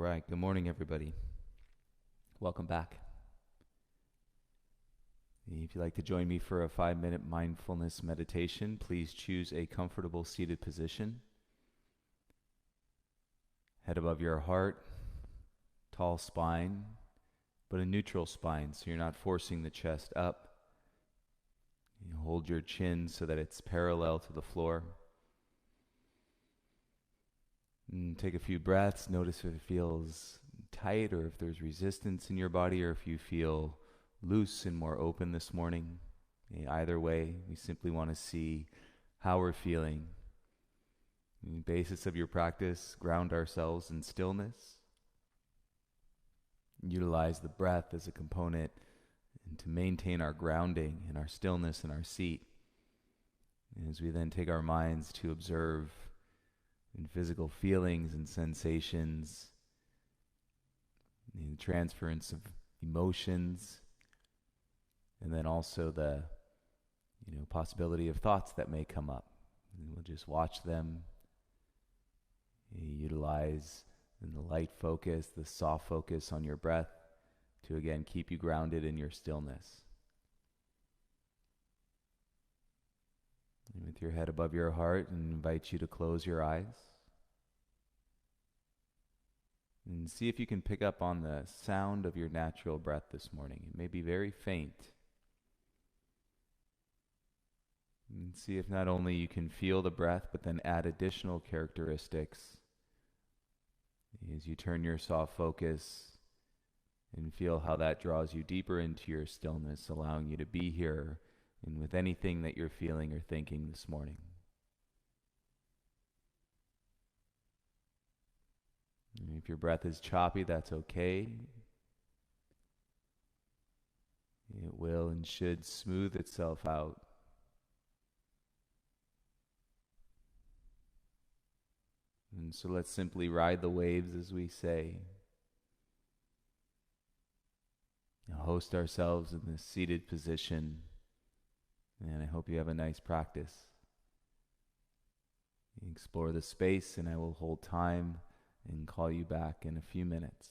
right. Good morning, everybody. Welcome back. If you'd like to join me for a 5-minute mindfulness meditation, please choose a comfortable seated position. Head above your heart, tall spine, but a neutral spine, so you're not forcing the chest up. You hold your chin so that it's parallel to the floor. And take a few breaths. Notice if it feels tight or if there's resistance in your body or if you feel loose and more open this morning. Either way, we simply want to see how we're feeling. On the basis of your practice, ground ourselves in stillness. Utilize the breath as a component and to maintain our grounding and our stillness in our seat. As we then take our minds to observe in physical feelings and sensations, the transference of emotions, and then also the possibility of thoughts that may come up. And we'll just watch them, utilize in the light focus, the soft focus on your breath to again keep you grounded in your stillness. And with your head above your heart, I invite you to close your eyes and see if you can pick up on the sound of your natural breath this morning. It may be very faint. And see if not only you can feel the breath, but then add additional characteristics as you turn your soft focus and feel how that draws you deeper into your stillness, allowing you to be here and with anything that you're feeling or thinking this morning. And if your breath is choppy, that's okay. It will and should smooth itself out. And so let's simply ride the waves, as we say. Host ourselves in this seated position. And I hope you have a nice practice. Explore the space, and I will hold time and call you back in a few minutes.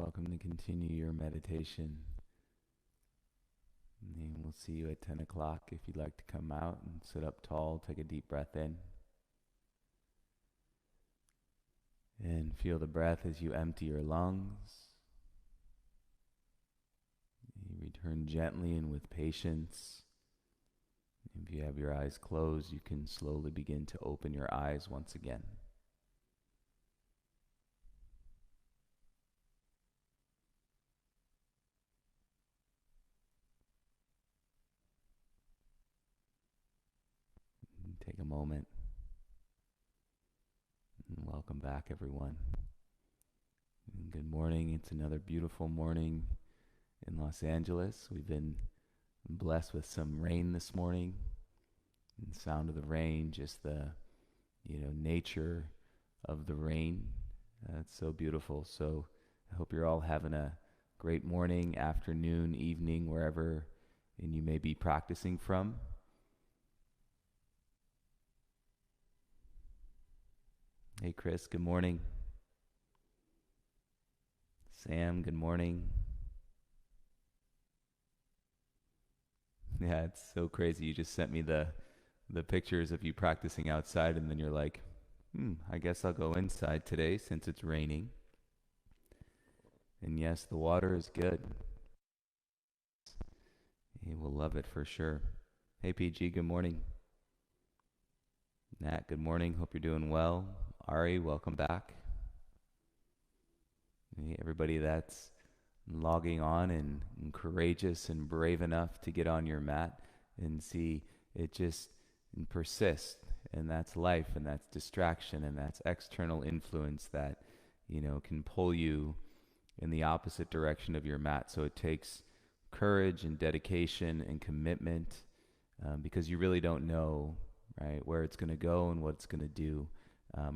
welcome to continue your meditation. And we'll see you at 10 o'clock if you'd like to come out and sit up tall, take a deep breath in. And feel the breath as you empty your lungs. You return gently and with patience. If you have your eyes closed, you can slowly begin to open your eyes once again. Take a moment. And welcome back, everyone. And good morning. It's another beautiful morning in Los Angeles. We've been blessed with some rain this morning. And the sound of the rain, just the, nature of the rain. It's so beautiful. So I hope you're all having a great morning, afternoon, evening, wherever and you may be practicing from. Hey, Chris, good morning. Sam, good morning. Yeah, it's so crazy. You just sent me the pictures of you practicing outside, and then you're like, I guess I'll go inside today since it's raining. And yes, the water is good. You will love it for sure. Hey, PG, good morning. Nat, good morning. Hope you're doing well. Ari, welcome back. Hey, everybody that's logging on and courageous and brave enough to get on your mat and see it just persist. And that's life, and that's distraction, and that's external influence that, can pull you in the opposite direction of your mat. So it takes courage and dedication and commitment because you really don't know, right, where it's going to go and what it's going to do.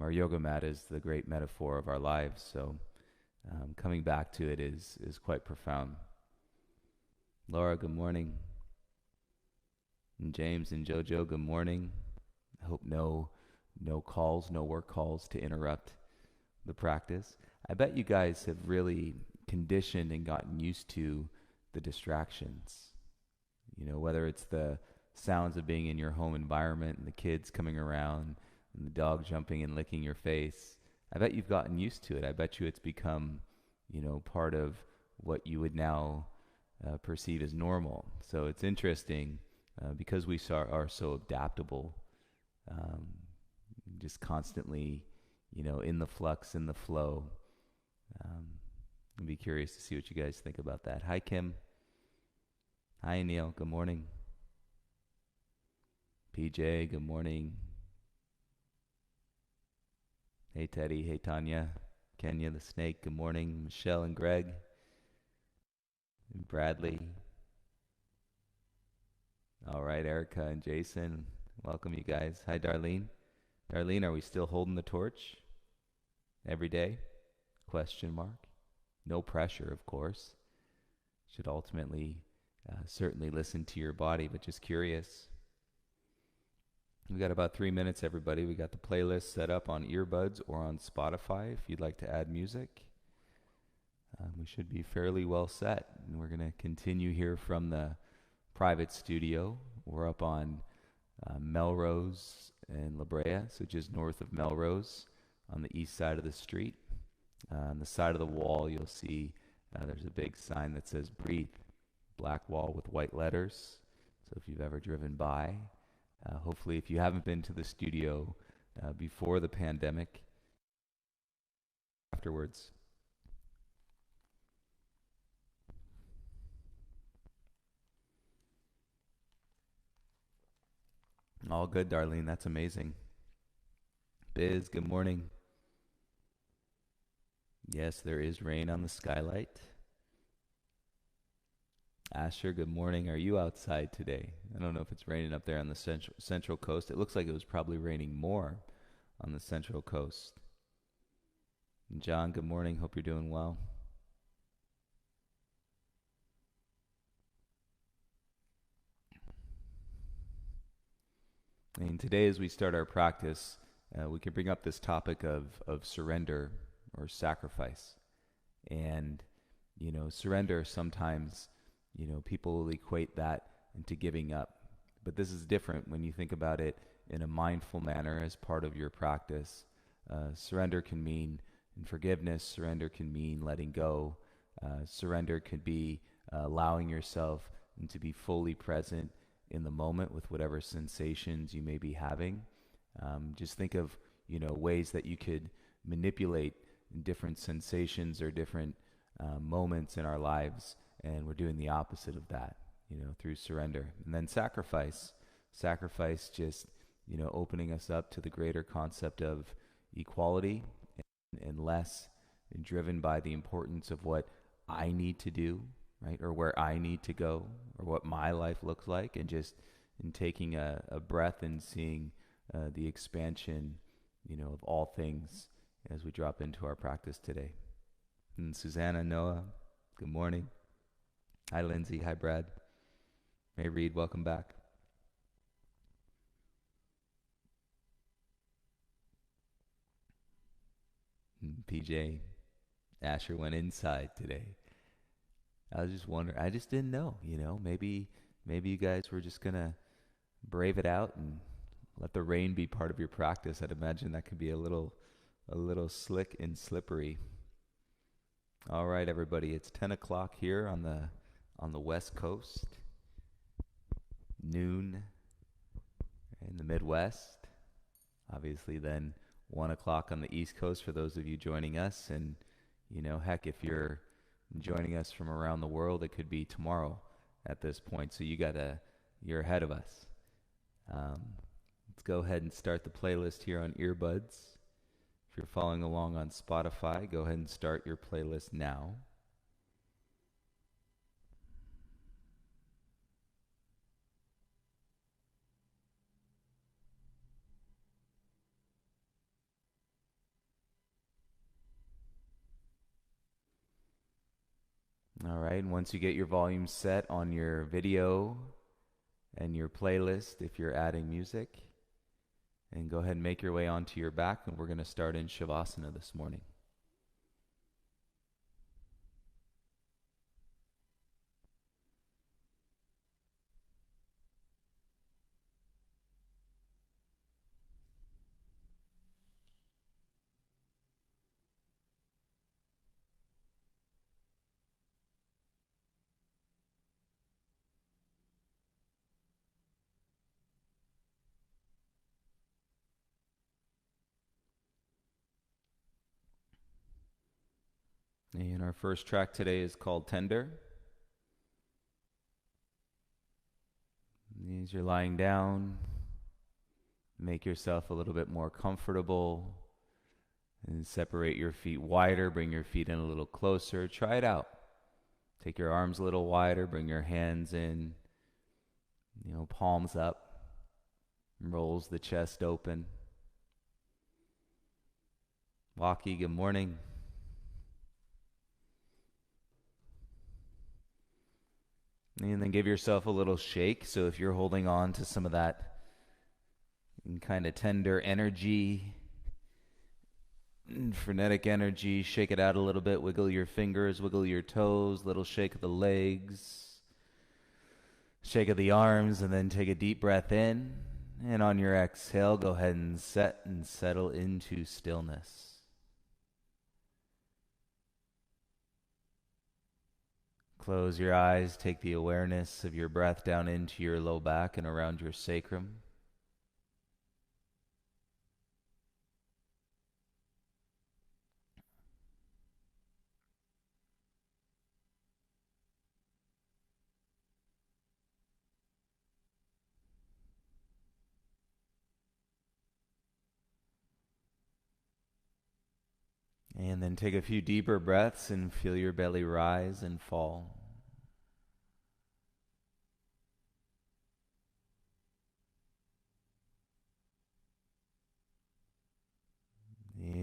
Our yoga mat is the great metaphor of our lives, so coming back to it is quite profound. Laura, good morning. And James and Jojo, good morning. I hope no calls, no work calls to interrupt the practice. I bet you guys have really conditioned and gotten used to the distractions. Whether it's the sounds of being in your home environment and the kids coming around and the dog jumping and licking your face. I bet you've gotten used to it. I bet you it's become, part of what you would now perceive as normal. So it's interesting because we are so adaptable, just constantly, in the flux, in the flow. I'd be curious to see what you guys think about that. Hi, Kim. Hi, Neil. Good morning. PJ, good morning. Hey, Teddy. Hey, Tanya. Kenya the Snake, good morning. Michelle and Greg. And Bradley. All right, Erica and Jason. Welcome, you guys. Hi, Darlene. Darlene, are we still holding the torch? Every day? Question mark. No pressure, of course. Should ultimately certainly listen to your body, but just curious. We got about 3 minutes, everybody. We got the playlist set up on earbuds or on Spotify if you'd like to add music. We should be fairly well set. And we're going to continue here from the private studio. We're up on Melrose and La Brea, so just north of Melrose on the east side of the street. On the side of the wall, you'll see there's a big sign that says "Breathe," black wall with white letters. So if you've ever driven by, hopefully if you haven't been to the studio before the pandemic, afterwards. All good, Darlene. That's amazing. Biz, good morning. Yes, there is rain on the skylight. Asher, good morning. Are you outside today? I don't know if it's raining up there on the central coast. It looks like it was probably raining more on the central coast. And John, good morning. Hope you're doing well. And today, as we start our practice, we can bring up this topic of surrender or sacrifice. And Surrender sometimes, people will equate that into giving up. But this is different when you think about it in a mindful manner as part of your practice. Surrender can mean, and forgiveness, surrender can mean letting go. Surrender could be allowing yourself to be fully present in the moment with whatever sensations you may be having. Just think of, ways that you could manipulate different sensations or different moments in our lives, and we're doing the opposite of that, through surrender. And then sacrifice. Sacrifice just, opening us up to the greater concept of equality and less driven by the importance of what I need to do, right? Or where I need to go, or what my life looks like, and just in taking a breath and seeing the expansion, of all things as we drop into our practice today. And Susanna, Noah, good morning. Hi, Lindsay. Hi, Brad. May Reed, welcome back. PJ, Asher went inside today. I was just wondering, I just didn't know, maybe you guys were just going to brave it out and let the rain be part of your practice. I'd imagine that could be a little slick and slippery. All right, everybody, it's 10 o'clock here on the West Coast, noon in the Midwest, obviously then 1 o'clock on the East Coast for those of you joining us. And, heck, if you're joining us from around the world, it could be tomorrow at this point. So you're ahead of us. Let's go ahead and start the playlist here on earbuds. If you're following along on Spotify, go ahead and start your playlist now. All right, and once you get your volume set on your video and your playlist, if you're adding music, and go ahead and make your way onto your back, and we're going to start in Shavasana this morning. And our first track today is called Tender. As you're lying down, make yourself a little bit more comfortable and separate your feet wider. Bring your feet in a little closer. Try it out. Take your arms a little wider. Bring your hands in, palms up. Rolls the chest open. Waki, good morning. And then give yourself a little shake. So if you're holding on to some of that kind of tender energy, frenetic energy, shake it out a little bit. Wiggle your fingers, wiggle your toes, little shake of the legs, shake of the arms, and then take a deep breath in. And on your exhale, go ahead and set and settle into stillness. Close your eyes, take the awareness of your breath down into your low back and around your sacrum. And then take a few deeper breaths and feel your belly rise and fall.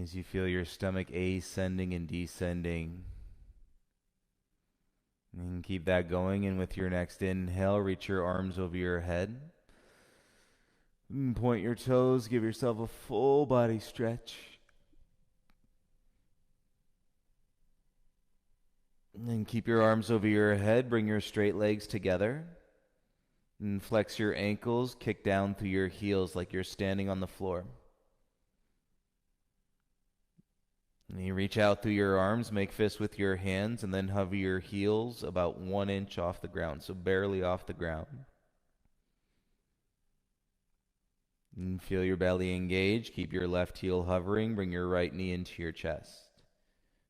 As you feel your stomach ascending and descending, and keep that going. And with your next inhale, reach your arms over your head. And point your toes, give yourself a full body stretch. And keep your arms over your head. Bring your straight legs together. And flex your ankles. Kick down through your heels like you're standing on the floor. And you reach out through your arms, make fists with your hands, and then hover your heels about 1 inch off the ground, so barely off the ground. And feel your belly engage. Keep your left heel hovering. Bring your right knee into your chest.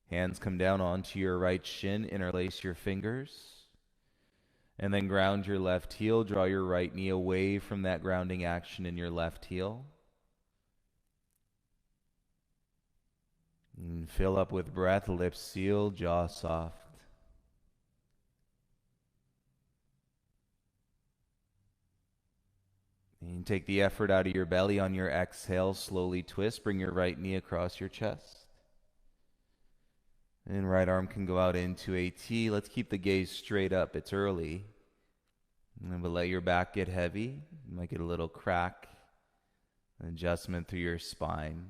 Hands come down onto your right shin. Interlace your fingers. And then ground your left heel. Draw your right knee away from that grounding action in your left heel. And fill up with breath, lips sealed, jaw soft. And take the effort out of your belly on your exhale. Slowly twist. Bring your right knee across your chest. And right arm can go out into a T. Let's keep the gaze straight up. It's early. But let your back get heavy. You might get a little crack. Adjustment through your spine.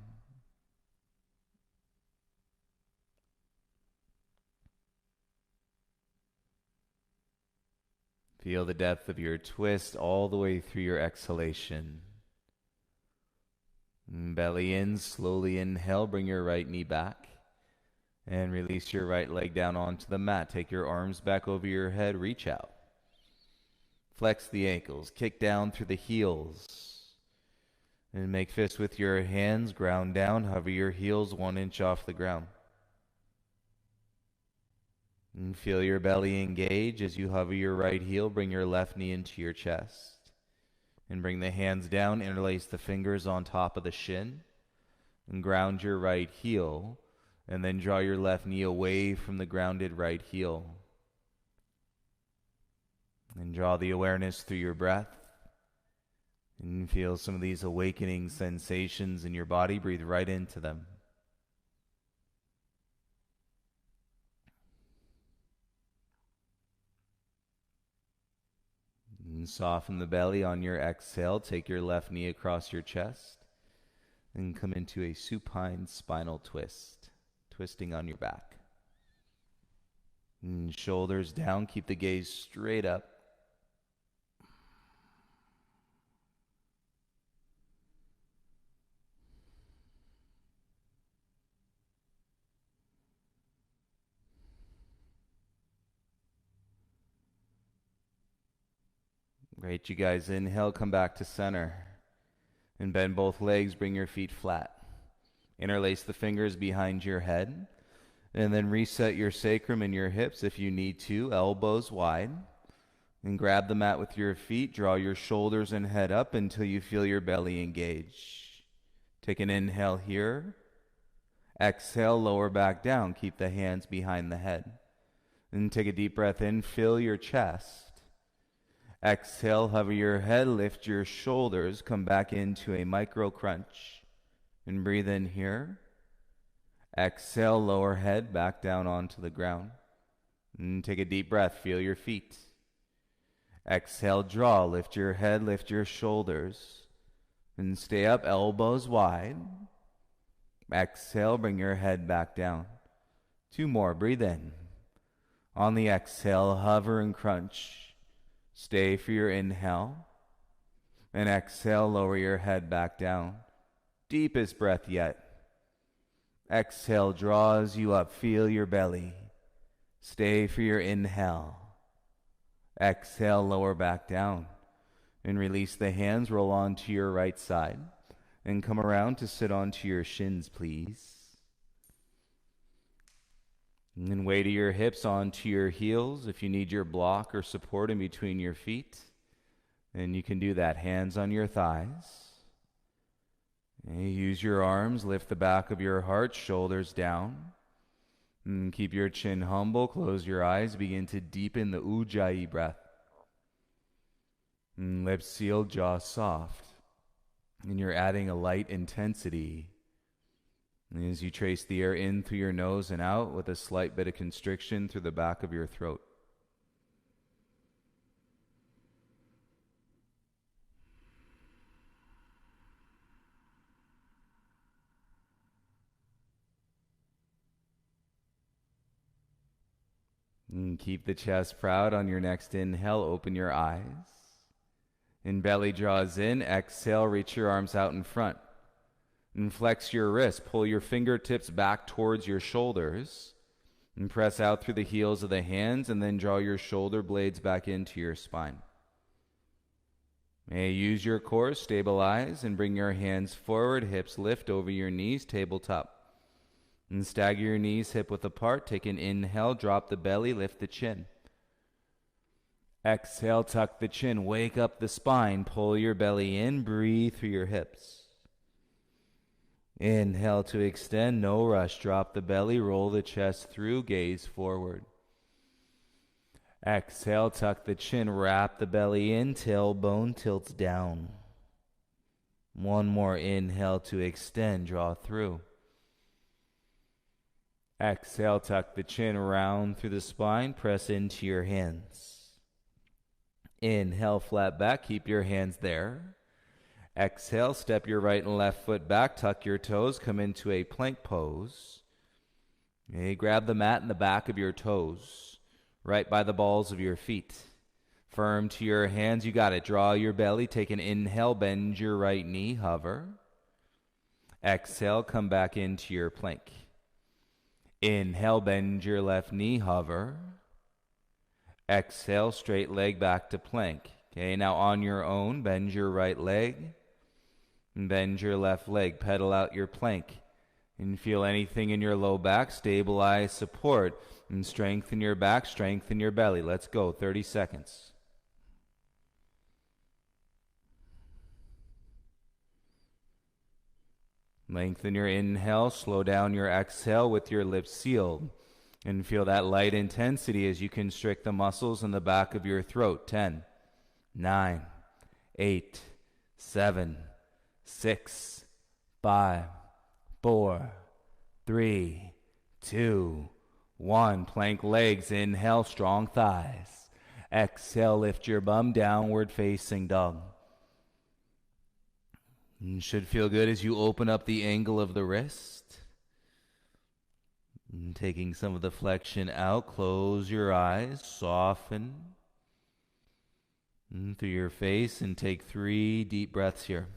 Feel the depth of your twist all the way through your exhalation. Belly in, slowly inhale, bring your right knee back. And release your right leg down onto the mat. Take your arms back over your head, reach out. Flex the ankles, kick down through the heels. And make fists with your hands, ground down, hover your heels 1 inch off the ground. And feel your belly engage as you hover your right heel. Bring your left knee into your chest. And bring the hands down, interlace the fingers on top of the shin. And ground your right heel. And then draw your left knee away from the grounded right heel. And draw the awareness through your breath. And feel some of these awakening sensations in your body. Breathe right into them. And soften the belly on your exhale. Take your left knee across your chest and come into a supine spinal twist, twisting on your back. And shoulders down. Keep the gaze straight up. Great, you guys. Inhale, come back to center. And bend both legs, bring your feet flat. Interlace the fingers behind your head. And then reset your sacrum and your hips if you need to, elbows wide. And grab the mat with your feet. Draw your shoulders and head up until you feel your belly engage. Take an inhale here. Exhale, lower back down. Keep the hands behind the head. And take a deep breath in, fill your chest. Exhale, hover your head, lift your shoulders, come back into a micro crunch. And breathe in here. Exhale, lower head, back down onto the ground. And take a deep breath, feel your feet. Exhale, draw, lift your head, lift your shoulders. And stay up, elbows wide. Exhale, bring your head back down. 2 more, breathe in. On the exhale, hover and crunch. Stay for your inhale. And exhale, lower your head back down. Deepest breath yet. Exhale draws you up. Feel your belly. Stay for your inhale. Exhale, lower back down. And release the hands. Roll onto your right side. And come around to sit onto your shins, please. And then weight of your hips onto your heels. If you need your block or support in between your feet, then you can do that. Hands on your thighs. And use your arms. Lift the back of your heart, shoulders down. And keep your chin humble. Close your eyes. Begin to deepen the Ujjayi breath. And lips sealed, jaw soft. And you're adding a light intensity. And as you trace the air in through your nose and out with a slight bit of constriction through the back of your throat. And keep the chest proud. On your next inhale, open your eyes. And belly draws in. Exhale, reach your arms out in front. And flex your wrist. Pull your fingertips back towards your shoulders. And press out through the heels of the hands, and then draw your shoulder blades back into your spine. May you use your core, stabilize, and bring your hands forward, hips lift over your knees, tabletop. And stagger your knees hip width apart. Take an inhale, drop the belly, lift the chin. Exhale, tuck the chin, wake up the spine, pull your belly in, breathe through your hips. Inhale to extend, no rush, drop the belly, roll the chest through, gaze forward. Exhale, tuck the chin, wrap the belly in, tailbone tilts down. One more inhale to extend, draw through. Exhale, tuck the chin, round through the spine, press into your hands. Inhale, flat back, keep your hands there. Exhale, step your right and left foot back, tuck your toes, come into a plank pose. Okay, grab the mat in the back of your toes, right by the balls of your feet. Firm to your hands, you got it. Draw your belly, take an inhale, bend your right knee, hover. Exhale, come back into your plank. Inhale, bend your left knee, hover. Exhale, straight leg back to plank. Okay, now on your own, bend your right leg. And bend your left leg, pedal out your plank. And feel anything in your low back, stabilize, support, and strengthen your back, strengthen your belly. Let's go, 30 seconds. Lengthen your inhale, slow down your exhale with your lips sealed. And feel that light intensity as you constrict the muscles in the back of your throat. 10, 9, 8, 7, 6, 5, 4, 3, 2, 1. Plank legs. Inhale, strong thighs. Exhale, lift your bum, downward facing dog. And should feel good as you open up the angle of the wrist. And taking some of the flexion out, close your eyes, soften. And through your face, and take 3 deep breaths here.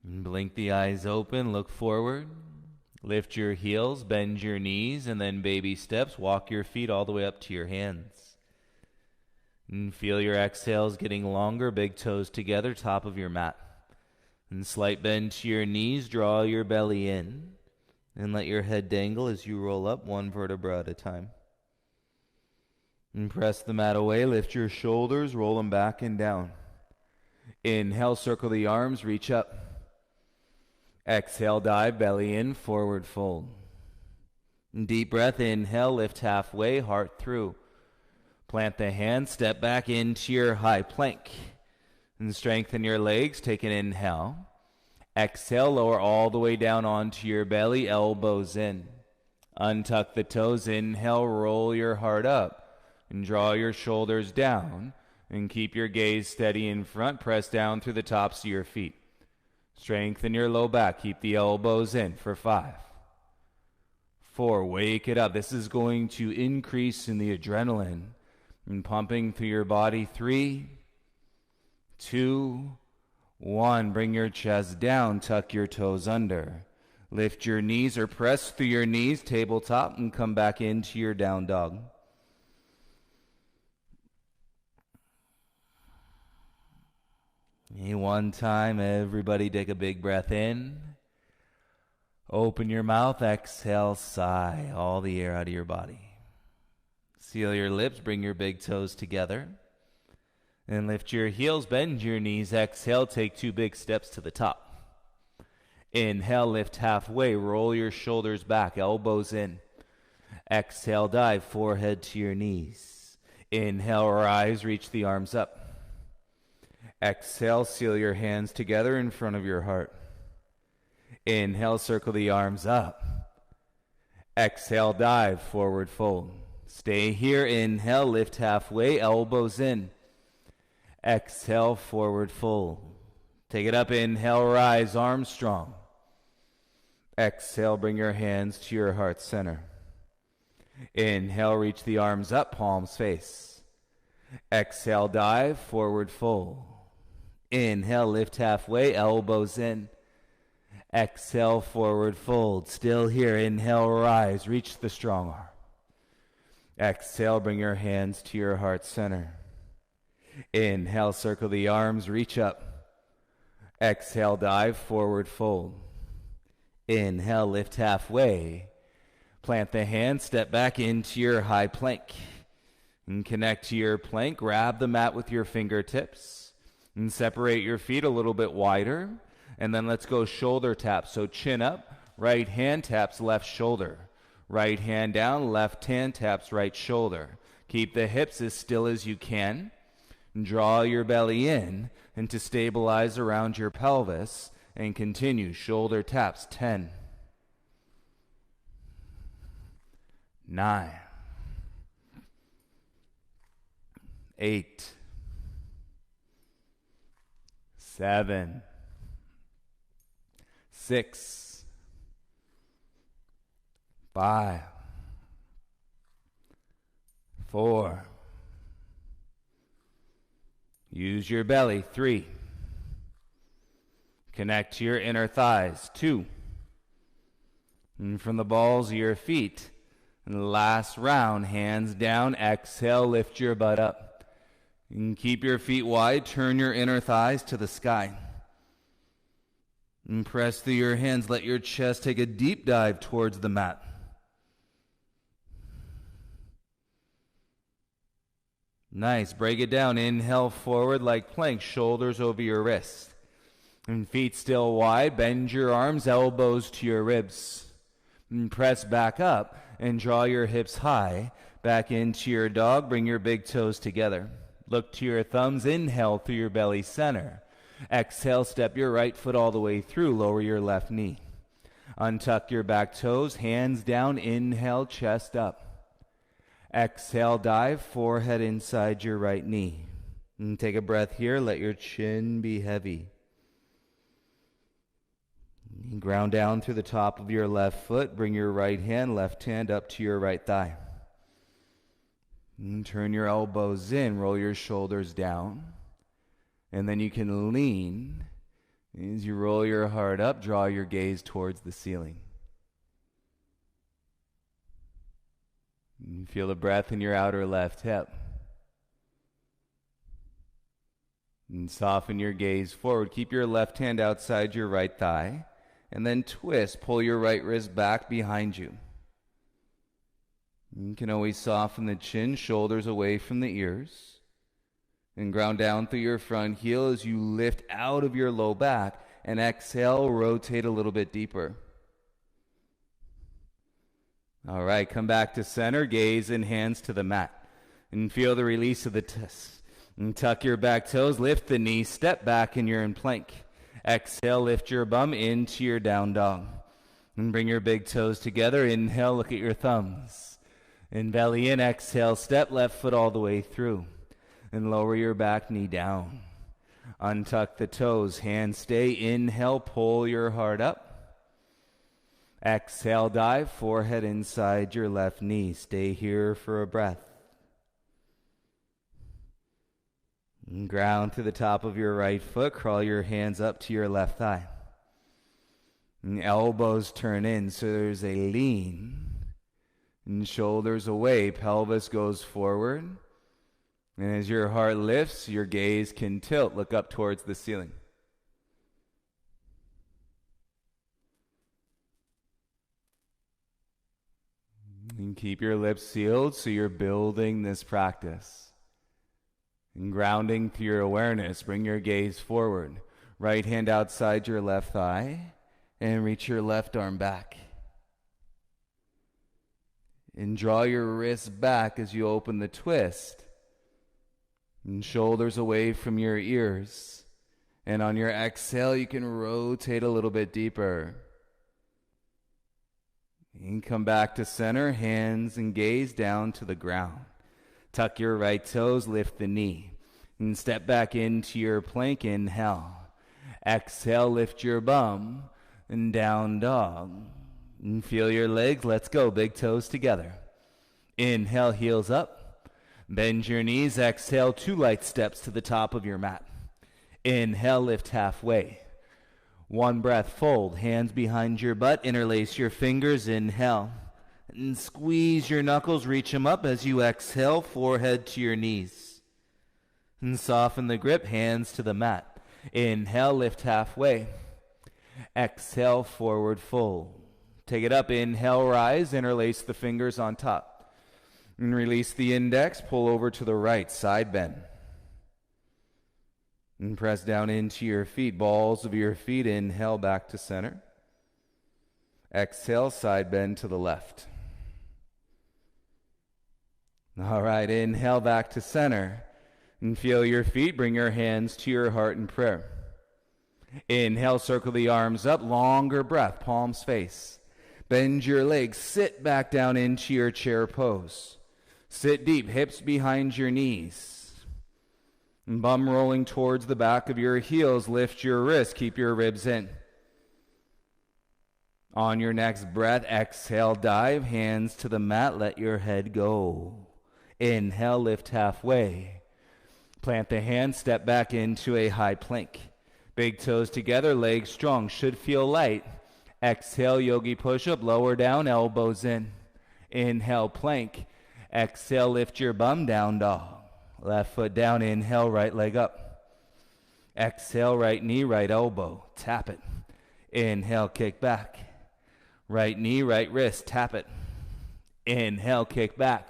And blink the eyes open, look forward. Lift your heels, bend your knees, and then baby steps, walk your feet all the way up to your hands. And feel your exhales getting longer, big toes together, top of your mat. And slight bend to your knees, draw your belly in, and let your head dangle as you roll up 1 vertebra at a time. And press the mat away, lift your shoulders, roll them back and down. Inhale, circle the arms, reach up. Exhale, dive, belly in, forward fold. Deep breath, inhale, lift halfway, heart through. Plant the hands, step back into your high plank. And strengthen your legs, take an inhale. Exhale, lower all the way down onto your belly, elbows in. Untuck the toes, inhale, roll your heart up. And draw your shoulders down. And keep your gaze steady in front, press down through the tops of your feet. Strengthen your low back. Keep the elbows in for 5, 4. Wake it up. This is going to increase in the adrenaline and pumping through your body. 3, 2, 1. Bring your chest down. Tuck your toes under. Lift your knees or press through your knees, tabletop, and come back into your down dog. One time, everybody take a big breath in. Open your mouth, exhale, sigh all the air out of your body. Seal your lips, bring your big toes together. And lift your heels, bend your knees, exhale, take 2 big steps to the top. Inhale, lift halfway, roll your shoulders back, elbows in. Exhale, dive, forehead to your knees. Inhale, rise, reach the arms up. Exhale, seal your hands together in front of your heart. Inhale, circle the arms up. Exhale, dive, forward fold. Stay here. Inhale, lift halfway, elbows in. Exhale, forward fold. Take it up. Inhale, rise, arms strong. Exhale, bring your hands to your heart center. Inhale, reach the arms up, palms face. Exhale, dive, forward fold. Inhale, lift halfway, elbows in. Exhale, forward fold. Still here. Inhale, rise, reach the strong arm. Exhale, bring your hands to your heart center. Inhale, circle the arms, reach up. Exhale, dive, forward fold. Inhale, lift halfway. Plant the hand, step back into your high plank. And connect to your plank. Grab the mat with your fingertips. And separate your feet a little bit wider. And then let's go shoulder tap. So chin up, right hand taps left shoulder. Right hand down, left hand taps right shoulder. Keep the hips as still as you can. Draw your belly in and to stabilize around your pelvis. And continue. Shoulder taps. 10. 9. 8. 7. 6. 5. 4. Use your belly. 3. Connect to your inner thighs. 2. And from the balls of your feet. And last round, hands down. Exhale, lift your butt up. And keep your feet wide. Turn your inner thighs to the sky. And press through your hands. Let your chest take a deep dive towards the mat. Nice. Break it down. Inhale forward like plank. Shoulders over your wrist. And feet still wide. Bend your arms, elbows to your ribs. And press back up and draw your hips high. Back into your dog. Bring your big toes together. Look to your thumbs. Inhale through your belly center. Exhale, step your right foot all the way through. Lower your left knee. Untuck your back toes. Hands down. Inhale, chest up. Exhale, dive. Forehead inside your right knee. And take a breath here. Let your chin be heavy. Ground down through the top of your left foot. Bring your right hand, left hand up to your right thigh. And turn your elbows in. Roll your shoulders down. And then you can lean. As you roll your heart up, draw your gaze towards the ceiling. And feel the breath in your outer left hip. And soften your gaze forward. Keep your left hand outside your right thigh. And then twist. Pull your right wrist back behind you. You can always soften the chin, shoulders away from the ears. And ground down through your front heel as you lift out of your low back. And exhale, rotate a little bit deeper. All right, come back to center. Gaze and hands to the mat. And feel the release of the chest. And tuck your back toes. Lift the knees. Step back and you're in plank. Exhale, lift your bum into your down dog. And bring your big toes together. Inhale, look at your thumbs. And belly in. Exhale, step left foot all the way through. And lower your back knee down. Untuck the toes. Hands stay. Inhale, pull your heart up. Exhale, dive. Forehead inside your left knee. Stay here for a breath. And ground to the top of your right foot. Crawl your hands up to your left thigh. And elbows turn in, so there's a lean. And shoulders away. Pelvis goes forward. And as your heart lifts, your gaze can tilt. Look up towards the ceiling. And keep your lips sealed so you're building this practice. And grounding through your awareness, bring your gaze forward. Right hand outside your left thigh. And reach your left arm back. And draw your wrist back as you open the twist. And shoulders away from your ears. And on your exhale, you can rotate a little bit deeper. And come back to center, hands and gaze down to the ground. Tuck your right toes, lift the knee. And step back into your plank, inhale. Exhale, lift your bum and down dog. And feel your legs, let's go, big toes together. Inhale, heels up. Bend your knees, exhale, 2 light steps to the top of your mat. Inhale, lift halfway. 1 breath, fold, hands behind your butt, interlace your fingers, inhale. And squeeze your knuckles, reach them up as you exhale, forehead to your knees. And soften the grip, hands to the mat. Inhale, lift halfway. Exhale, forward fold. Take it up, inhale, rise, interlace the fingers on top. And release the index, pull over to the right, side bend. And press down into your feet, balls of your feet, inhale back to center. Exhale, side bend to the left. All right, inhale back to center. And feel your feet, bring your hands to your heart in prayer. Inhale, circle the arms up, longer breath, palms face. Bend your legs, sit back down into your chair pose. Sit deep, hips behind your knees. Bum rolling towards the back of your heels. Lift your wrists. Keep your ribs in. On your next breath, exhale, dive. Hands to the mat. Let your head go. Inhale, lift halfway. Plant the hands. Step back into a high plank. Big toes together. Legs strong. Should feel light. Exhale, yogi push-up. Lower down. Elbows in. Inhale, plank. Exhale, lift your bum, down dog. Left foot down, inhale, right leg up. Exhale, right knee, right elbow, tap it. Inhale, kick back. Right knee, right wrist, tap it. Inhale, kick back.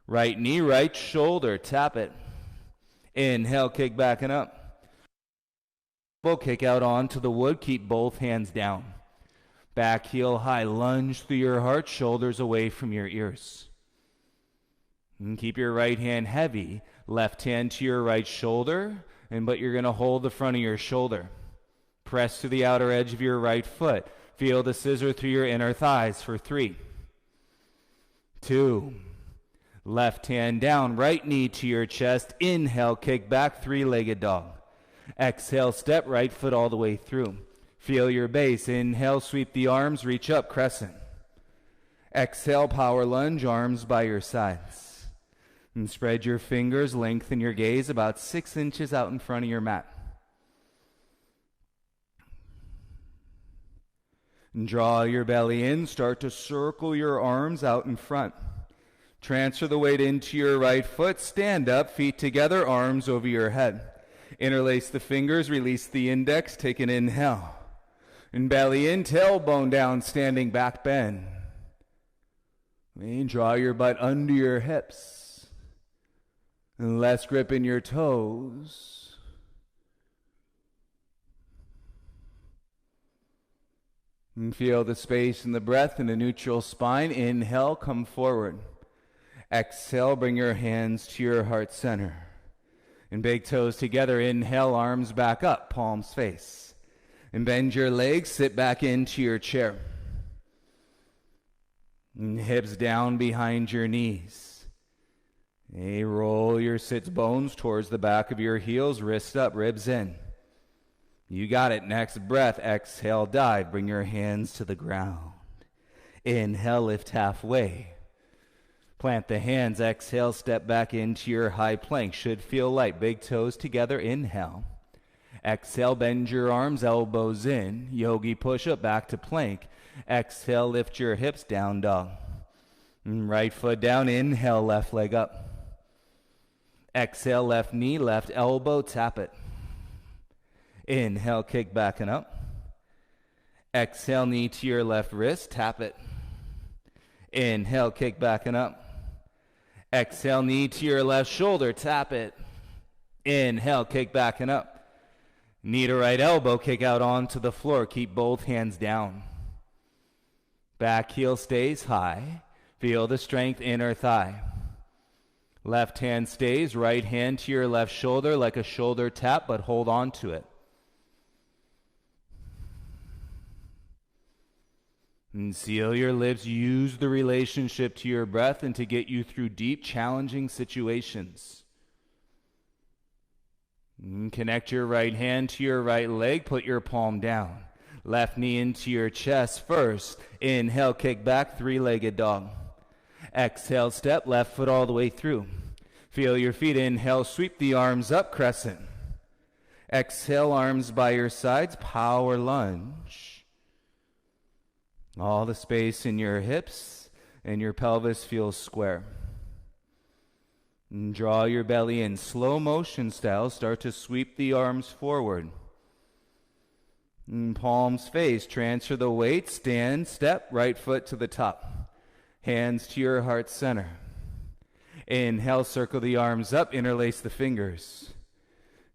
Right knee, right shoulder, tap it. Inhale, kick back and up. Kick out onto the wood, keep both hands down. Back heel high, lunge through your heart, shoulders away from your ears. And keep your right hand heavy, left hand to your right shoulder, but you're going to hold the front of your shoulder. Press to the outer edge of your right foot. Feel the scissor through your inner thighs for 3, 2, left hand down, right knee to your chest. Inhale, kick back, 3-legged dog. Exhale, step right foot all the way through. Feel your base. Inhale, sweep the arms, reach up, crescent. Exhale, power lunge, arms by your sides. And spread your fingers, lengthen your gaze about 6 inches out in front of your mat. And draw your belly in, start to circle your arms out in front. Transfer the weight into your right foot, stand up, feet together, arms over your head. Interlace the fingers, release the index, take an inhale. And belly in, tailbone down, standing back bend. And draw your butt under your hips. And less grip in your toes. And feel the space in the breath in a neutral spine. Inhale, come forward. Exhale, bring your hands to your heart center. And big toes together. Inhale, arms back up, palms face. And bend your legs, sit back into your chair. And hips down behind your knees. Roll your sits bones towards the back of your heels, wrists up, ribs in. You got it. Next breath, exhale, dive. Bring your hands to the ground. Inhale, lift halfway. Plant the hands, exhale, step back into your high plank. Should feel light. Big toes together, inhale. Exhale, bend your arms, elbows in. Yogi push-up, back to plank. Exhale, lift your hips, down dog. And right foot down, inhale, left leg up. Exhale, left knee, left elbow, tap it. Inhale, kick back and up. Exhale, knee to your left wrist, tap it. Inhale, kick back and up. Exhale, knee to your left shoulder, tap it. Inhale, kick back and up. Knee to right elbow, kick out onto the floor. Keep both hands down. Back heel stays high. Feel the strength, inner thigh. Left hand stays, right hand to your left shoulder like a shoulder tap, but hold on to it. And seal your lips. Use the relationship to your breath and to get you through deep, challenging situations. And connect your right hand to your right leg. Put your palm down. Left knee into your chest first. Inhale, kick back, three-legged dog. Exhale, step, left foot all the way through. Feel your feet. Inhale, sweep the arms up, crescent. Exhale, arms by your sides, power lunge. All the space in your hips and your pelvis feels square. And draw your belly in slow motion style. Start to sweep the arms forward. And palms face. Transfer the weight. Stand, step, right foot to the top. Hands to your heart center. Inhale, circle the arms up, interlace the fingers.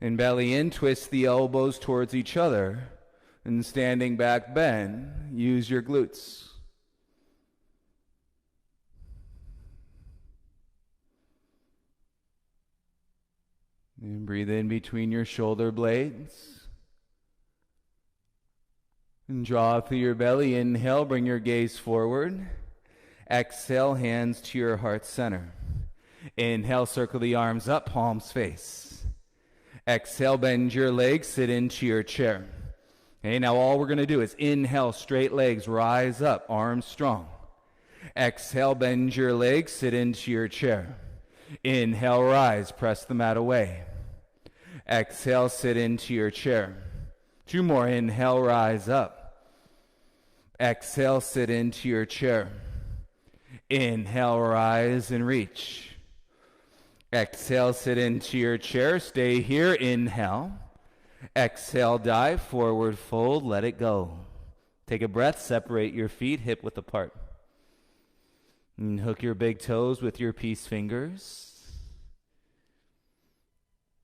And belly in, twist the elbows towards each other. And standing back, bend. Use your glutes. And breathe in between your shoulder blades. And draw through your belly. Inhale, bring your gaze forward. Exhale, hands to your heart center. Inhale, circle the arms up, palms face. Exhale, bend your legs, sit into your chair. Okay, now all we're going to do is inhale, straight legs, rise up, arms strong. Exhale, bend your legs, sit into your chair. Inhale, rise, press the mat away. Exhale, sit into your chair. Two more. Inhale, rise up. Exhale, sit into your chair. Inhale, rise and reach. Exhale, sit into your chair. Stay here. Inhale. Exhale, dive, forward fold, let it go. Take a breath, separate your feet hip width apart. And hook your big toes with your peace fingers.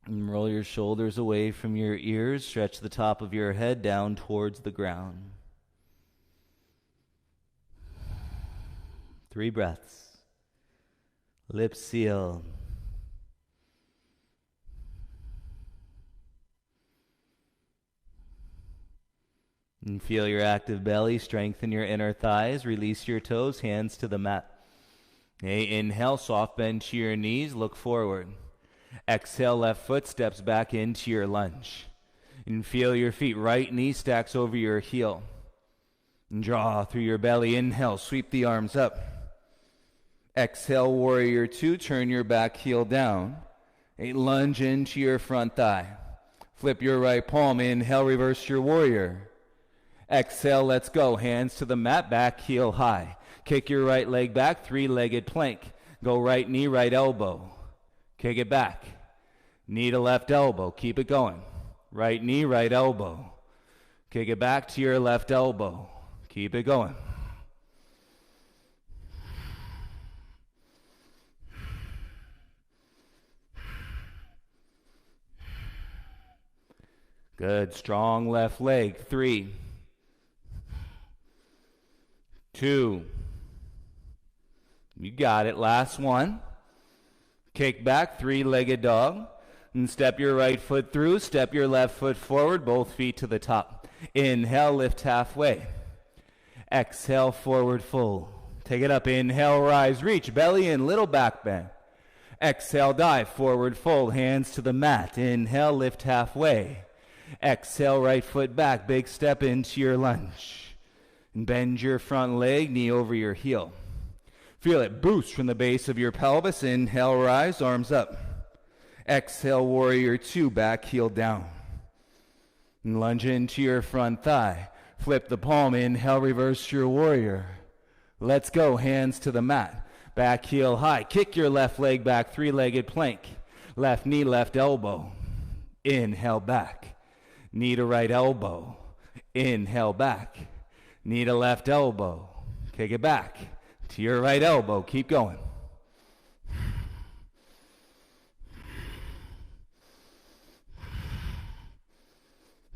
And roll your shoulders away from your ears. Stretch the top of your head down towards the ground. 3 breaths. Lips sealed. And feel your active belly. Strengthen your inner thighs. Release your toes. Hands to the mat. Okay, inhale, soft bend to your knees. Look forward. Exhale, left foot steps back into your lunge. And feel your feet. Right knee stacks over your heel. And draw through your belly. Inhale, sweep the arms up. Exhale, warrior 2. Turn your back heel down. A lunge into your front thigh. Flip your right palm. Inhale, reverse your warrior. Exhale, let's go. Hands to the mat, back heel high. Kick your right leg back, 3-legged plank. Go right knee, right elbow. Kick it back. Knee to left elbow. Keep it going. Right knee, right elbow. Kick it back to your left elbow. Keep it going. Good. Strong left leg. 3, 2. You got it. Last one. Kick back, 3-legged dog. And step your right foot through. Step your left foot forward. Both feet to the top. Inhale, lift halfway. Exhale, forward fold. Take it up. Inhale, rise, reach. Belly in, little back bend. Exhale, dive, forward fold. Hands to the mat. Inhale, lift halfway. Exhale, right foot back. Big step into your lunge. And bend your front leg, knee over your heel. Feel it boost from the base of your pelvis. Inhale, rise, arms up. Exhale, warrior 2, back heel down. And lunge into your front thigh. Flip the palm. Inhale, reverse your warrior. Let's go. Hands to the mat. Back heel high. Kick your left leg back, 3-legged plank. Left knee, left elbow. Inhale, back. Knee to right elbow. Inhale, back. Knee to left elbow. Kick it back to your right elbow. Keep going.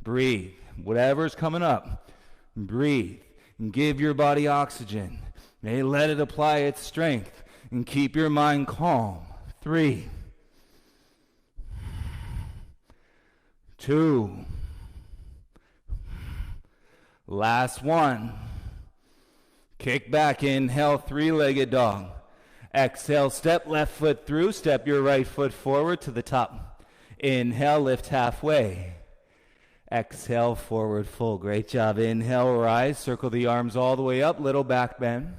Breathe. Whatever's coming up, breathe and give your body oxygen. Let it apply its strength and keep your mind calm. 3, 2, last one. Kick back, inhale, three-legged dog. Exhale, step left foot through, step your right foot forward to the top. Inhale, lift halfway. Exhale, forward fold. Great job. Inhale, rise, circle the arms all the way up, little back bend.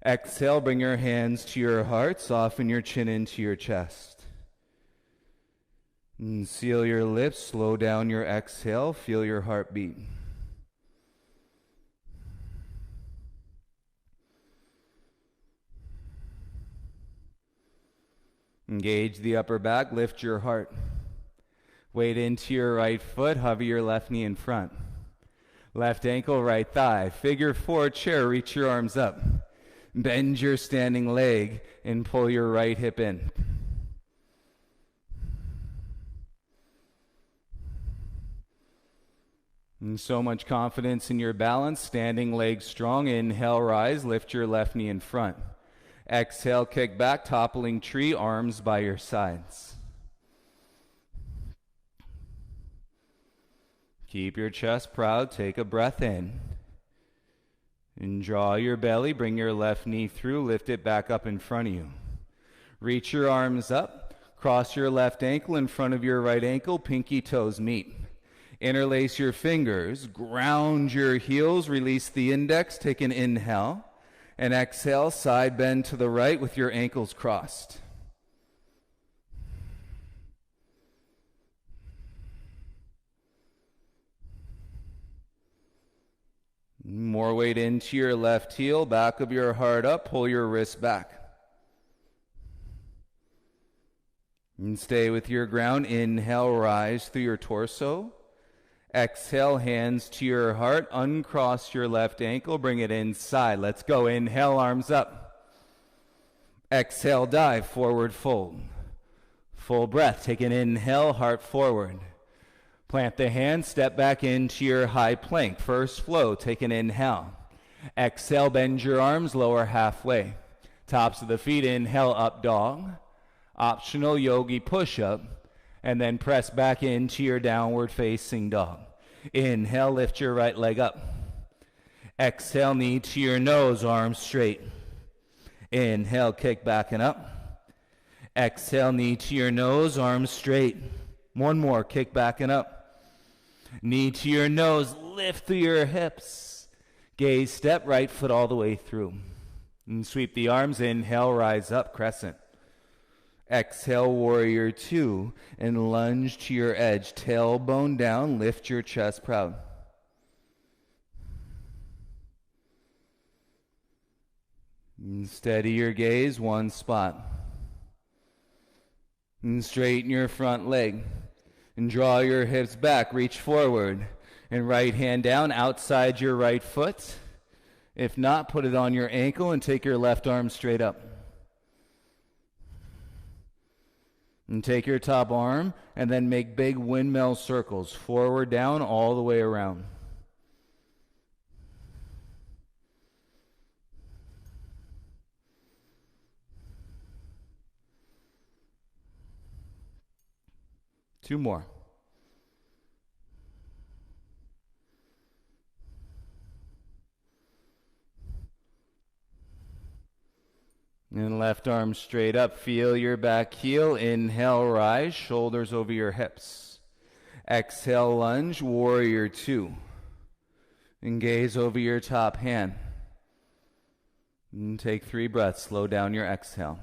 Exhale, bring your hands to your heart, soften your chin into your chest. And seal your lips, slow down your exhale, feel your heartbeat. Engage the upper back, lift your heart. Weight into your right foot, hover your left knee in front. Left ankle, right thigh. Figure four chair, reach your arms up. Bend your standing leg and pull your right hip in. And so much confidence in your balance, standing leg strong. Inhale, rise, lift your left knee in front. Exhale, kick back, toppling tree, arms by your sides. Keep your chest proud, take a breath in. And draw your belly, bring your left knee through, lift it back up in front of you. Reach your arms up, cross your left ankle in front of your right ankle, pinky toes meet. Interlace your fingers, ground your heels, release the index, take an inhale. And exhale, side bend to the right with your ankles crossed. More weight into your left heel, back of your heart up, pull your wrist back. And stay with your ground. Inhale, rise through your torso. Exhale, hands to your heart. Uncross your left ankle. Bring it inside. Let's go. Inhale, arms up. Exhale, dive, forward fold. Full breath. Take an inhale, heart forward. Plant the hands, step back into your high plank. First flow, take an inhale. Exhale, bend your arms, lower halfway. Tops of the feet, inhale, up dog. Optional yogi push-up. And then press back into your downward facing dog. Inhale, lift your right leg up. Exhale, knee to your nose, arms straight. Inhale, kick back and up. Exhale, knee to your nose, arms straight. One more, kick back and up. Knee to your nose, lift through your hips. Gaze, step, right foot all the way through. And sweep the arms, inhale, rise up, crescent. Exhale, warrior two, and lunge to your edge. Tailbone down, lift your chest proud. And steady your gaze, one spot. And straighten your front leg. And draw your hips back, reach forward. And right hand down, outside your right foot. If not, put it on your ankle and take your left arm straight up. And take your top arm and then make big windmill circles, forward, down, all the way around. Two more. And left arm straight up. Feel your back heel. Inhale, rise. Shoulders over your hips. Exhale, lunge. Warrior two. And gaze over your top hand. And take 3 breaths. Slow down your exhale.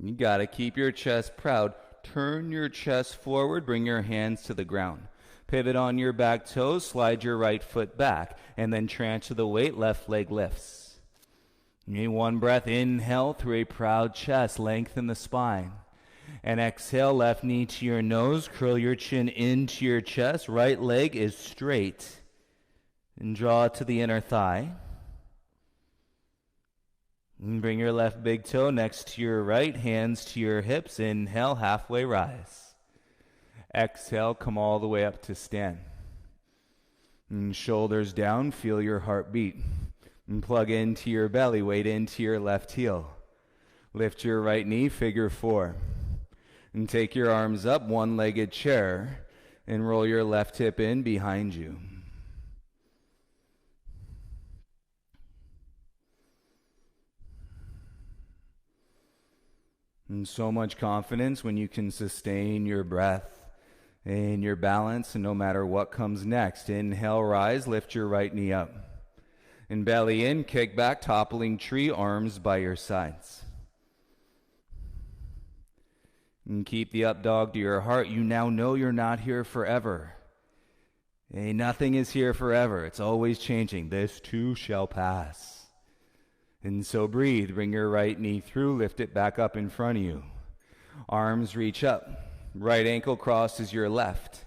You got to keep your chest proud. Turn your chest forward. Bring your hands to the ground. Pivot on your back toes, slide your right foot back, and then transfer the weight, left leg lifts. You need 1 breath, inhale through a proud chest, lengthen the spine. And exhale, left knee to your nose, curl your chin into your chest, right leg is straight. And draw it to the inner thigh. And bring your left big toe next to your right, hands to your hips, inhale, halfway rise. Exhale, come all the way up to stand. And shoulders down, feel your heartbeat. And plug into your belly, weight into your left heel. Lift your right knee, figure 4. And take your arms up, one-legged chair, and roll your left hip in behind you. And so much confidence when you can sustain your breath and your balance, and no matter what comes next. Inhale, rise, lift your right knee up. And belly in, kick back, toppling tree, arms by your sides. And keep the up dog to your heart. You now know you're not here forever. Nothing is here forever. It's always changing. This too shall pass. And so breathe. Bring your right knee through. Lift it back up in front of you. Arms reach up. Right ankle crosses your left.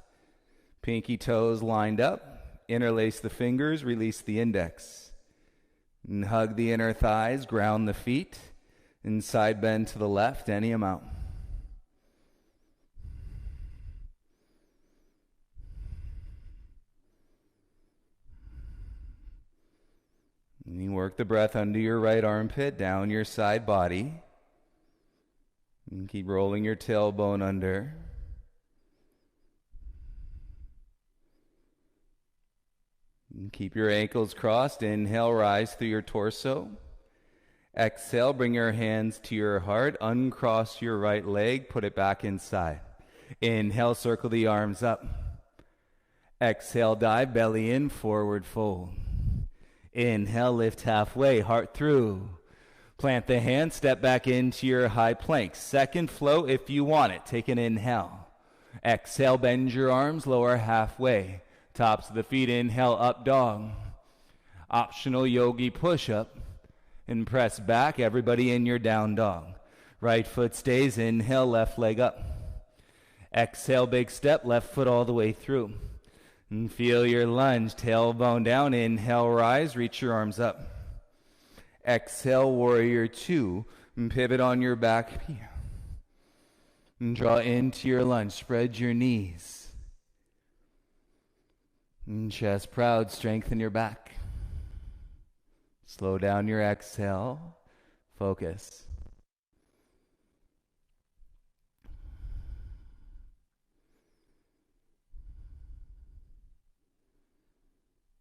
Pinky toes lined up. Interlace the fingers. Release the index. And hug the inner thighs. Ground the feet. And side bend to the left, any amount. And you work the breath under your right armpit, down your side body. And keep rolling your tailbone under. And keep your ankles crossed. Inhale, rise through your torso. Exhale, bring your hands to your heart. Uncross your right leg, put it back inside. Inhale, circle the arms up. Exhale, dive, belly in, forward fold. Inhale, lift halfway, heart through. Plant the hand, step back into your high plank. Second flow if you want it. Take an inhale. Exhale, bend your arms, lower halfway. Tops of the feet, inhale, up dog. Optional yogi push-up. And press back, everybody in your down dog. Right foot stays, inhale, left leg up. Exhale, big step, left foot all the way through. And feel your lunge, tailbone down. Inhale, rise, reach your arms up. Exhale, warrior two. And pivot on your back. And draw into your lunge. Spread your knees. And chest proud, strengthen your back. Slow down your exhale. Focus.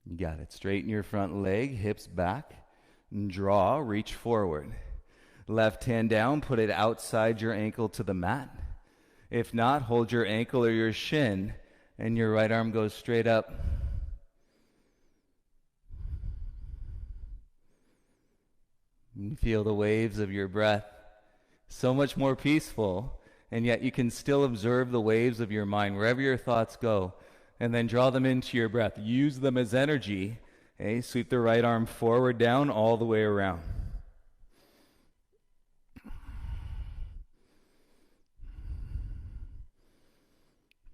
You got it. Straighten your front leg, hips back, and draw, reach forward. Left hand down, put it outside your ankle to the mat. If not, hold your ankle or your shin, and your right arm goes straight up. You feel the waves of your breath. So much more peaceful, and yet you can still observe the waves of your mind, wherever your thoughts go. And then draw them into your breath. Use them as energy. Sweep the right arm forward, down, all the way around.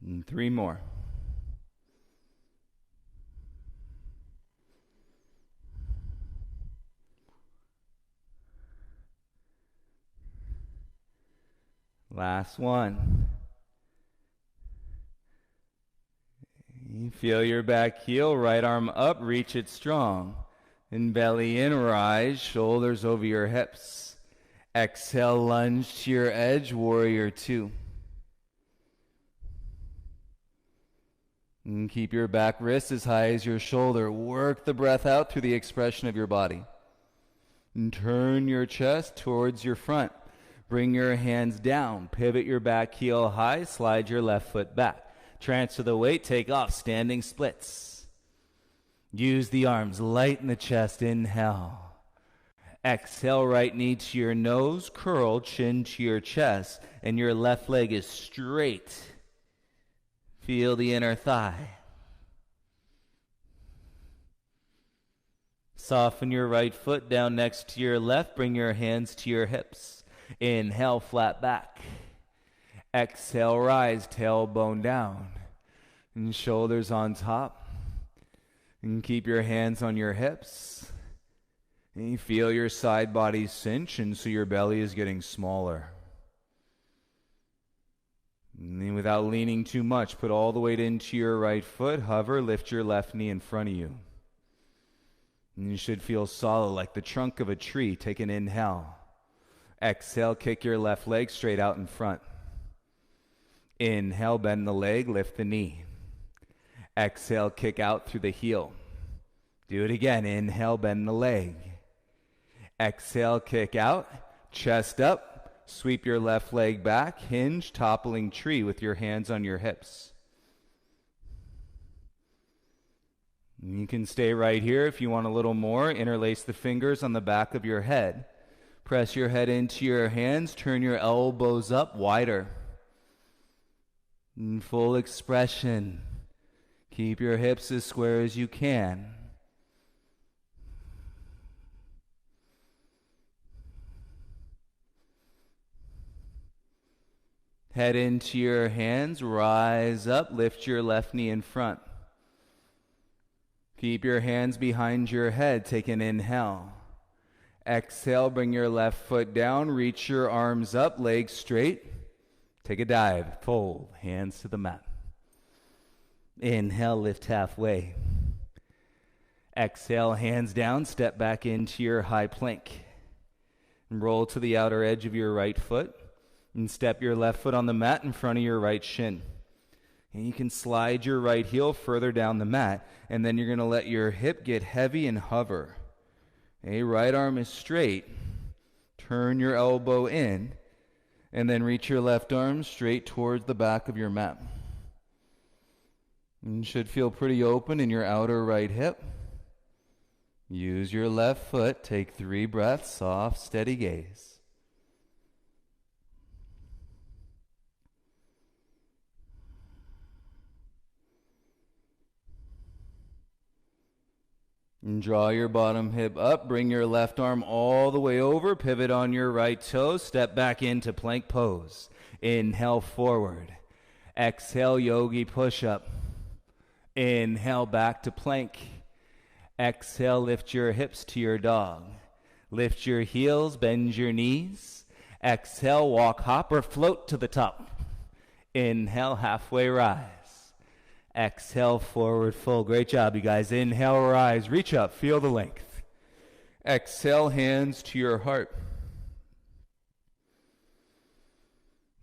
And 3 more. Last one. You feel your back heel, right arm up, reach it strong. And belly in, rise, shoulders over your hips. Exhale, lunge to your edge, warrior two. And keep your back wrist as high as your shoulder. Work the breath out through the expression of your body. And turn your chest towards your front. Bring your hands down. Pivot your back heel high. Slide your left foot back. Transfer the weight. Take off. Standing splits. Use the arms. Lighten the chest. Inhale. Exhale. Right knee to your nose. Curl. Chin to your chest. And your left leg is straight. Feel the inner thigh. Soften your right foot down next to your left. Bring your hands to your hips. Inhale, flat back. Exhale, rise, tailbone down. And shoulders on top. And keep your hands on your hips. And you feel your side body cinch, and so your belly is getting smaller. And then without leaning too much, put all the weight into your right foot. Hover, lift your left knee in front of you. And you should feel solid like the trunk of a tree. Take an inhale. Exhale, kick your left leg straight out in front. Inhale, bend the leg, lift the knee. Exhale, kick out through the heel. Do it again. Inhale, bend the leg. Exhale, kick out, chest up, sweep your left leg back, hinge, toppling tree with your hands on your hips. You can stay right here if you want a little more. Interlace the fingers on the back of your head. Press your head into your hands, turn your elbows up wider. In full expression. Keep your hips as square as you can. Head into your hands, rise up, lift your left knee in front. Keep your hands behind your head, take an inhale. Exhale, bring your left foot down, reach your arms up, legs straight. Take a dive, fold, hands to the mat. Inhale, lift halfway. Exhale, hands down, step back into your high plank. And roll to the outer edge of your right foot. And step your left foot on the mat in front of your right shin. And you can slide your right heel further down the mat. And then you're going to let your hip get heavy and hover. Okay, right arm is straight. Turn your elbow in. And then reach your left arm straight towards the back of your mat. You should feel pretty open in your outer right hip. Use your left foot. Take 3 breaths. Soft, steady gaze. And draw your bottom hip up. Bring your left arm all the way over. Pivot on your right toe. Step back into plank pose. Inhale forward. Exhale, yogi push-up. Inhale back to plank. Exhale, lift your hips to your dog. Lift your heels, bend your knees. Exhale, walk, hop, or float to the top. Inhale, halfway rise. Exhale, forward fold. Great job, you guys. Inhale, rise. Reach up. Feel the length. Exhale, hands to your heart.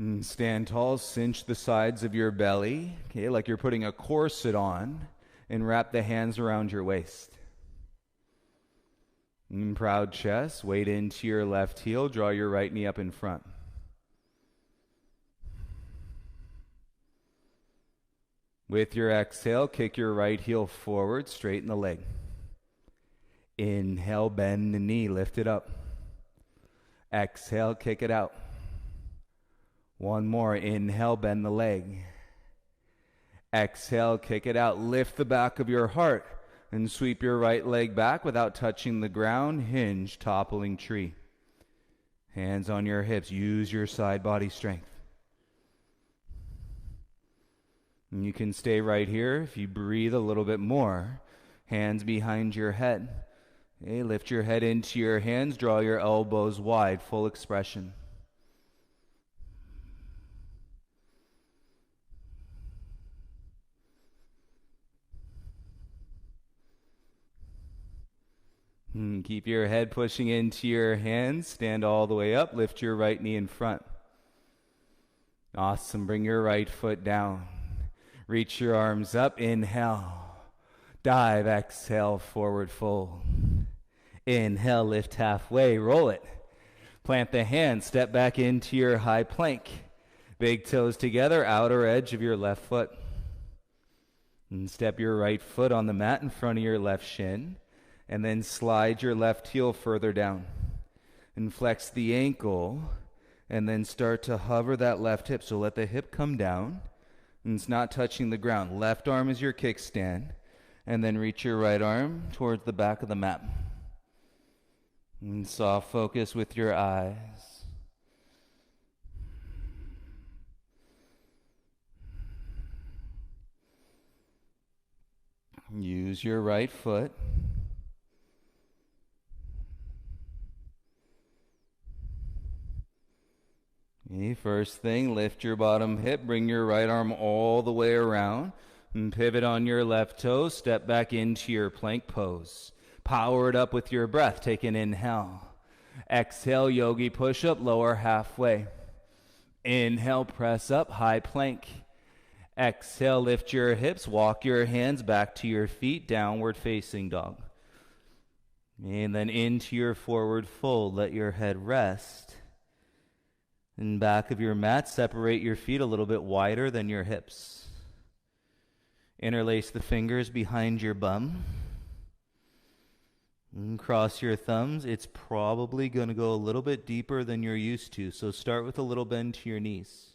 And stand tall. Cinch the sides of your belly, okay, like you're putting a corset on, and wrap the hands around your waist. And proud chest. Weight into your left heel. Draw your right knee up in front. With your exhale, kick your right heel forward, straighten the leg. Inhale, bend the knee, lift it up. Exhale, kick it out. One more. Inhale, bend the leg. Exhale, kick it out. Lift the back of your heart and sweep your right leg back without touching the ground. Hinge, toppling tree. Hands on your hips. Use your side body strength. And you can stay right here if you breathe a little bit more. Hands behind your head. Okay, lift your head into your hands. Draw your elbows wide. Full expression. Keep your head pushing into your hands. Stand all the way up. Lift your right knee in front. Awesome. Bring your right foot down. Reach your arms up. Inhale. Dive. Exhale. Forward fold. Inhale. Lift halfway. Roll it. Plant the hands. Step back into your high plank. Big toes together. Outer edge of your left foot. And step your right foot on the mat in front of your left shin. And then slide your left heel further down. And flex the ankle. And then start to hover that left hip. So let the hip come down. And it's not touching the ground. Left arm is your kickstand. And then reach your right arm towards the back of the mat. And soft focus with your eyes. Use your right foot. Okay, first thing, lift your bottom hip, bring your right arm all the way around, and pivot on your left toe, step back into your plank pose. Power it up with your breath. Take an inhale. Exhale, yogi push-up, lower halfway. Inhale, press up, high plank. Exhale, lift your hips, walk your hands back to your feet, downward facing dog. And then into your forward fold, let your head rest. In back of your mat, separate your feet a little bit wider than your hips. Interlace the fingers behind your bum. And cross your thumbs. It's probably going to go a little bit deeper than you're used to, so start with a little bend to your knees.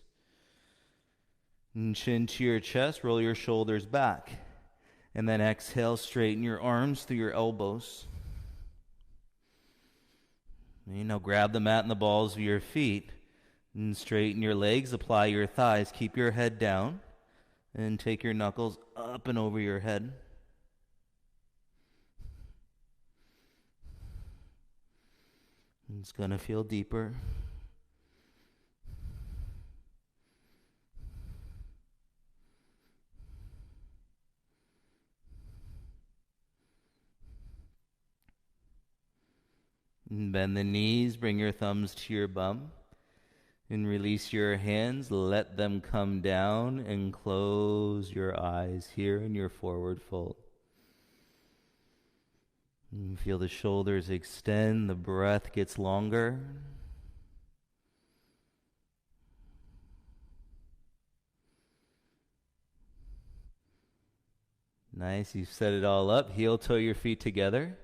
And chin to your chest, roll your shoulders back. And then exhale, straighten your arms through your elbows. And now grab the mat and the balls of your feet. And straighten your legs, apply your thighs, keep your head down, and take your knuckles up and over your head. It's going to feel deeper. And bend the knees, bring your thumbs to your bum. And release your hands, let them come down, and close your eyes here in your forward fold. And feel the shoulders extend, the breath gets longer. Nice, you've set it all up. Heel toe your feet together.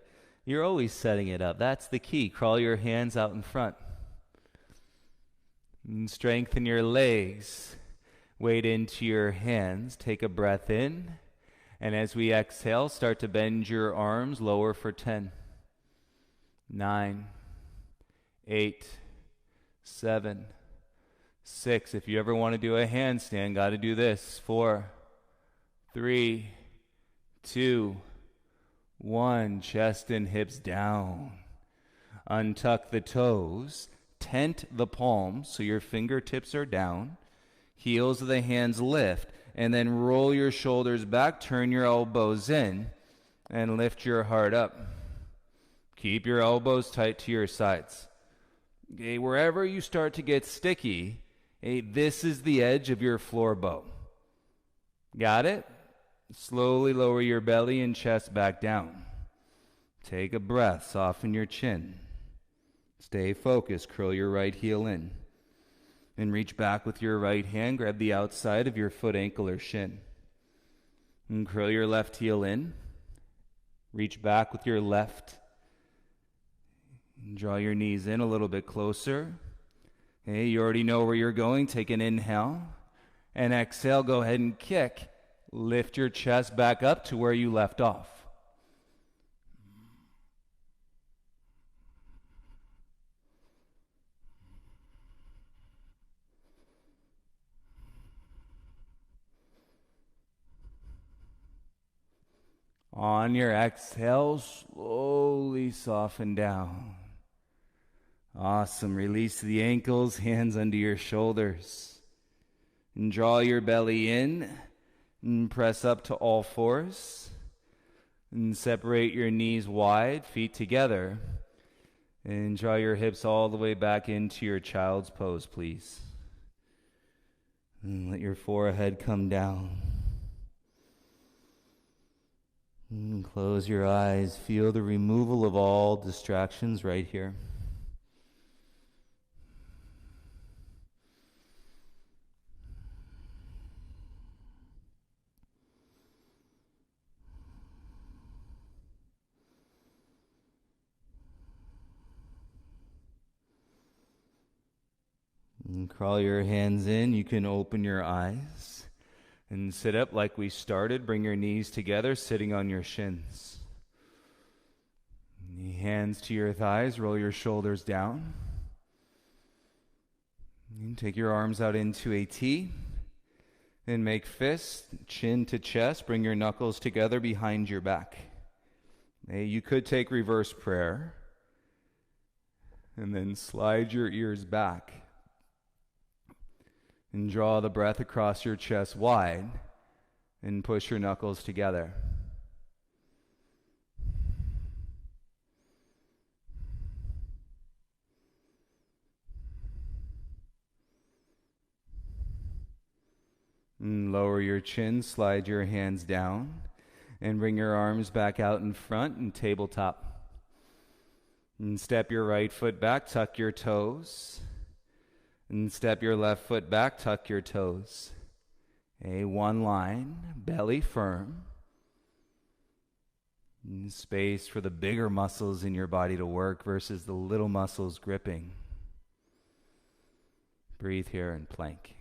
You're always setting it up. That's the key. Crawl your hands out in front. And strengthen your legs. Weight into your hands. Take a breath in. And as we exhale, start to bend your arms lower for 10, 9, 8, 7, 6. If you ever want to do a handstand, got to do this. 4, 3, 2, 1. Chest and hips down. Untuck the toes. Tent the palms so your fingertips are down. Heels of the hands lift. And then roll your shoulders back, turn your elbows in, and lift your heart up. Keep your elbows tight to your sides. Okay, wherever you start to get sticky, this is the edge of your floor bow. Got it? Slowly lower your belly and chest back down. Take a breath, soften your chin. Stay focused, curl your right heel in. And reach back with your right hand, grab the outside of your foot, ankle, or shin. And curl your left heel in. Reach back with your left. And draw your knees in a little bit closer. Hey, you already know where you're going. Take an inhale. And exhale, go ahead and kick. Lift your chest back up to where you left off. On your exhale, slowly soften down. Awesome. Release the ankles, hands under your shoulders. And draw your belly in and press up to all fours. And separate your knees wide, feet together. And draw your hips all the way back into your child's pose, please. And let your forehead come down. And close your eyes. Feel the removal of all distractions right here. And crawl your hands in. You can open your eyes. And sit up like we started. Bring your knees together, sitting on your shins. Hands to your thighs, roll your shoulders down. And take your arms out into a T. Then make fists, chin to chest. Bring your knuckles together behind your back. You could take reverse prayer. And then slide your ears back. And draw the breath across your chest wide and push your knuckles together. And lower your chin, slide your hands down, and bring your arms back out in front and tabletop. And step your right foot back, tuck your toes. And step your left foot back, tuck your toes. One line, belly firm. And space for the bigger muscles in your body to work versus the little muscles gripping. Breathe here and plank.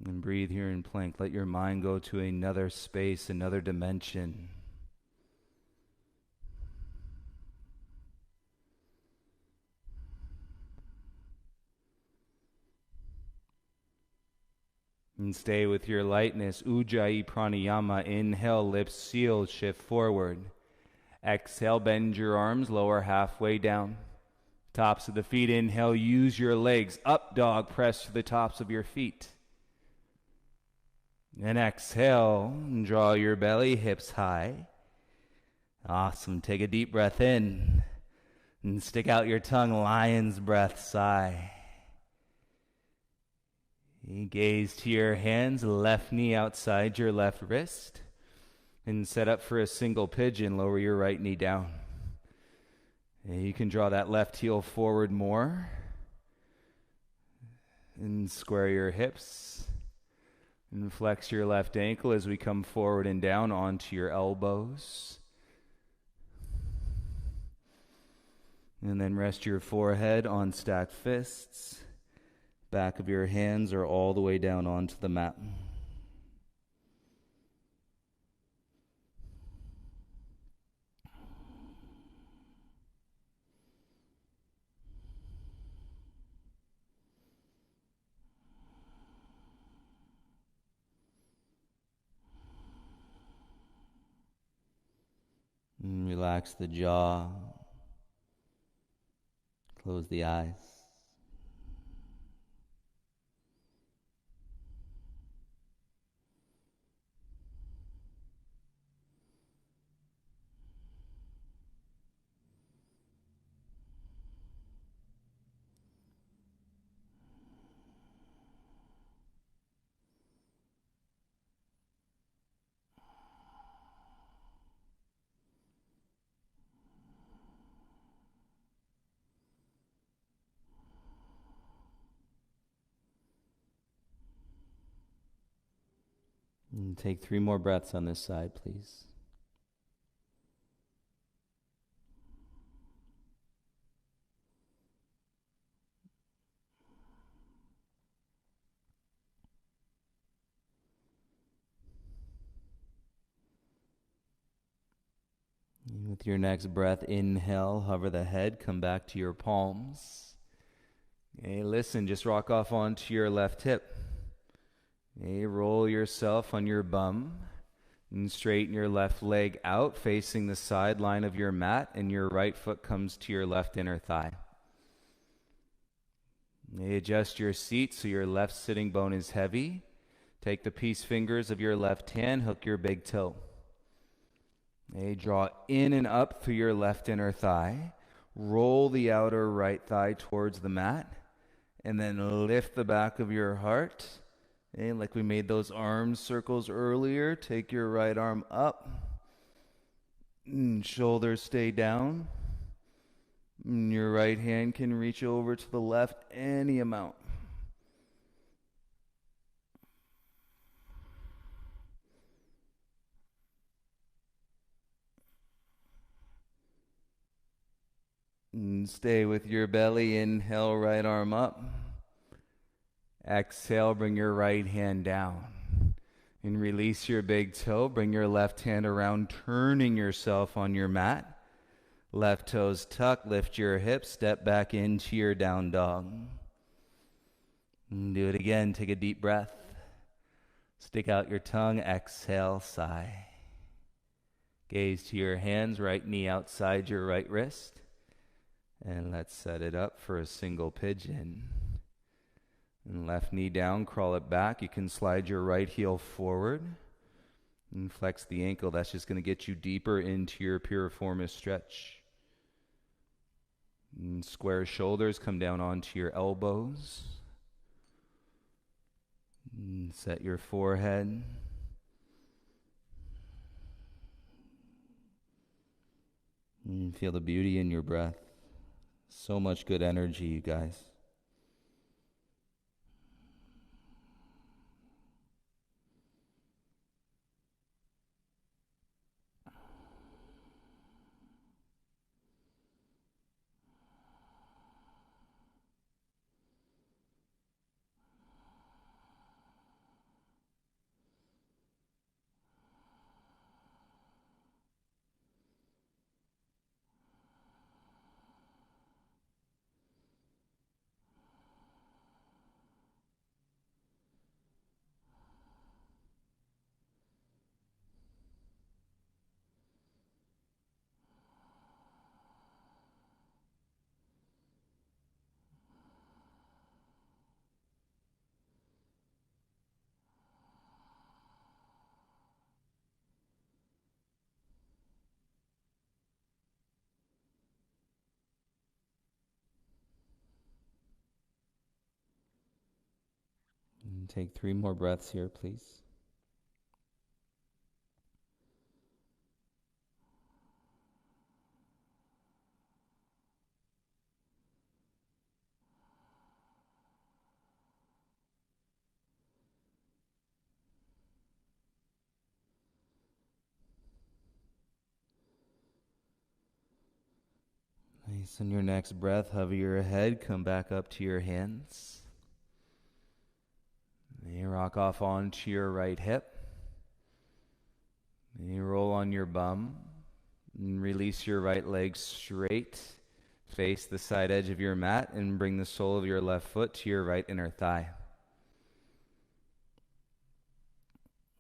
And breathe here in plank. Let your mind go to another space, another dimension. And stay with your lightness. Ujjayi pranayama. Inhale, lips sealed, shift forward. Exhale, bend your arms, lower halfway down. Tops of the feet, inhale, use your legs. Up dog, press to the tops of your feet. And exhale, draw your belly, hips high. Awesome. Take a deep breath in. And stick out your tongue, lion's breath, sigh. Gaze to your hands, left knee outside your left wrist. And set up for a single pigeon, lower your right knee down. And you can draw that left heel forward more. And square your hips. And flex your left ankle as we come forward and down onto your elbows. And then rest your forehead on stacked fists. Back of your hands are all the way down onto the mat. And relax the jaw. Close the eyes. And take 3 more breaths on this side, please. And with your next breath, inhale, hover the head, come back to your palms. Hey, listen, just rock off onto your left hip. Hey, roll yourself on your bum and straighten your left leg out facing the sideline of your mat, and your right foot comes to your left inner thigh. Hey, adjust your seat so your left sitting bone is heavy. Take the peace fingers of your left hand, hook your big toe. Hey, draw in and up through your left inner thigh. Roll the outer right thigh towards the mat, and then lift the back of your heart. Okay, like we made those arm circles earlier, take your right arm up. Shoulders stay down. Your right hand can reach over to the left any amount. Stay with your belly. Inhale, right arm up. Exhale, bring your right hand down. And release your big toe. Bring your left hand around, turning yourself on your mat. Left toes tuck, lift your hips, step back into your down dog. And do it again. Take a deep breath. Stick out your tongue. Exhale, sigh. Gaze to your hands, right knee outside your right wrist. And let's set it up for a single pigeon. And left knee down, crawl it back. You can slide your right heel forward. And flex the ankle. That's just going to get you deeper into your piriformis stretch. And square shoulders, come down onto your elbows. And set your forehead. And feel the beauty in your breath. So much good energy, you guys. And take 3 more breaths here, please. Nice. On your next breath, hover your head, come back up to your hands. And you rock off onto your right hip. And you roll on your bum. And release your right leg straight. Face the side edge of your mat and bring the sole of your left foot to your right inner thigh.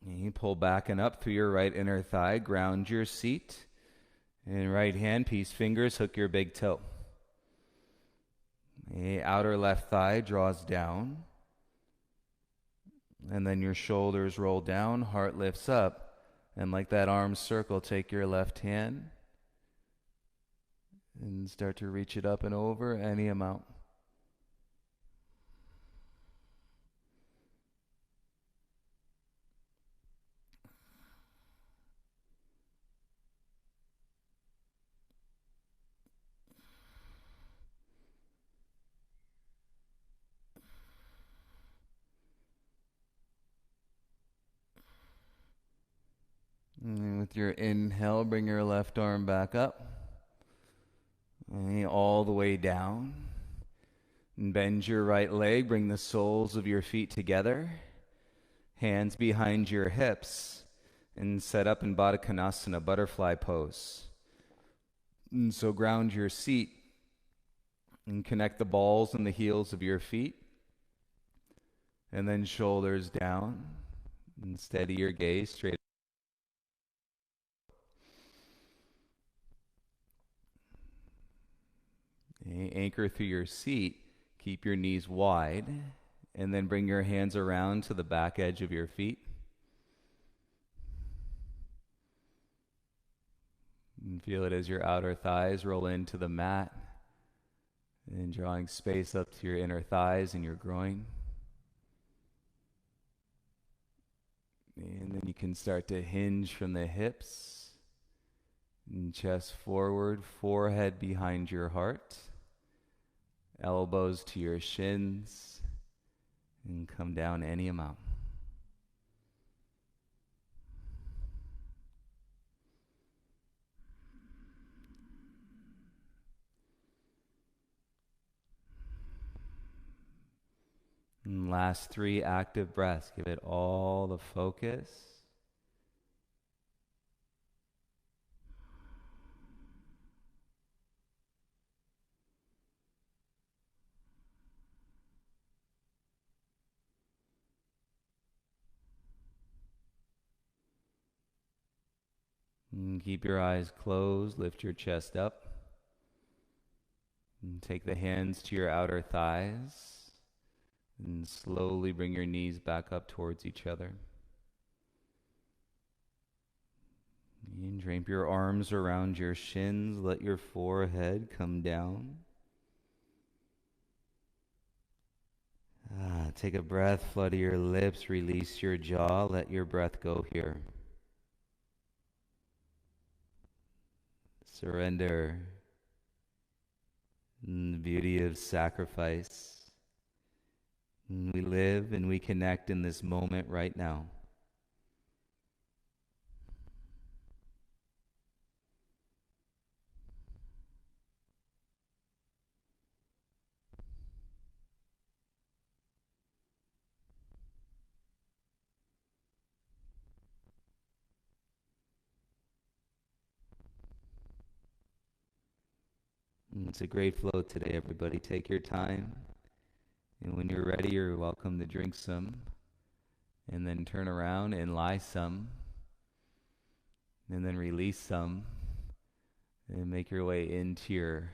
And you pull back and up through your right inner thigh, ground your seat. And right hand, peace fingers, hook your big toe. The outer left thigh draws down. And then your shoulders roll down, heart lifts up. And like that arm circle, take your left hand and start to reach it up and over any amount. And with your inhale, bring your left arm back up. And all the way down. And bend your right leg, bring the soles of your feet together. Hands behind your hips. And set up in Baddha Konasana, butterfly pose. And so ground your seat. And connect the balls and the heels of your feet. And then shoulders down. And steady your gaze straight. Anchor through your seat. Keep your knees wide. And then bring your hands around to the back edge of your feet. And feel it as your outer thighs roll into the mat. And drawing space up to your inner thighs and your groin. And then you can start to hinge from the hips. And chest forward, forehead behind your heart. Elbows to your shins. And come down any amount. And last 3 active breaths. Give it all the focus. And keep your eyes closed. Lift your chest up. And take the hands to your outer thighs. And slowly bring your knees back up towards each other. And drape your arms around your shins. Let your forehead come down. Take a breath, flutter your lips, release your jaw, let your breath go here. Surrender. The beauty of sacrifice. We live and we connect in this moment right now. It's a great flow today, everybody. Take your time. And when you're ready, you're welcome to drink some. And then turn around and lie some. And then release some. And make your way into your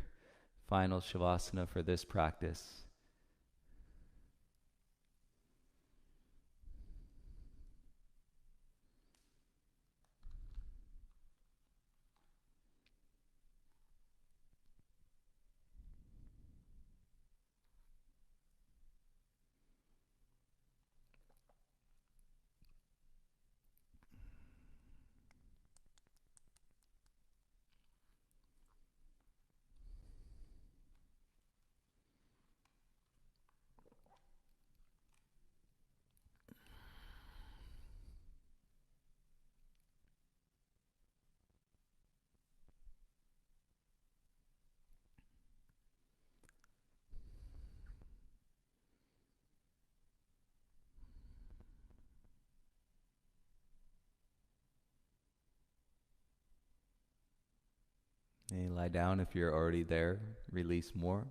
final Shavasana for this practice. And lie down if you're already there. Release more.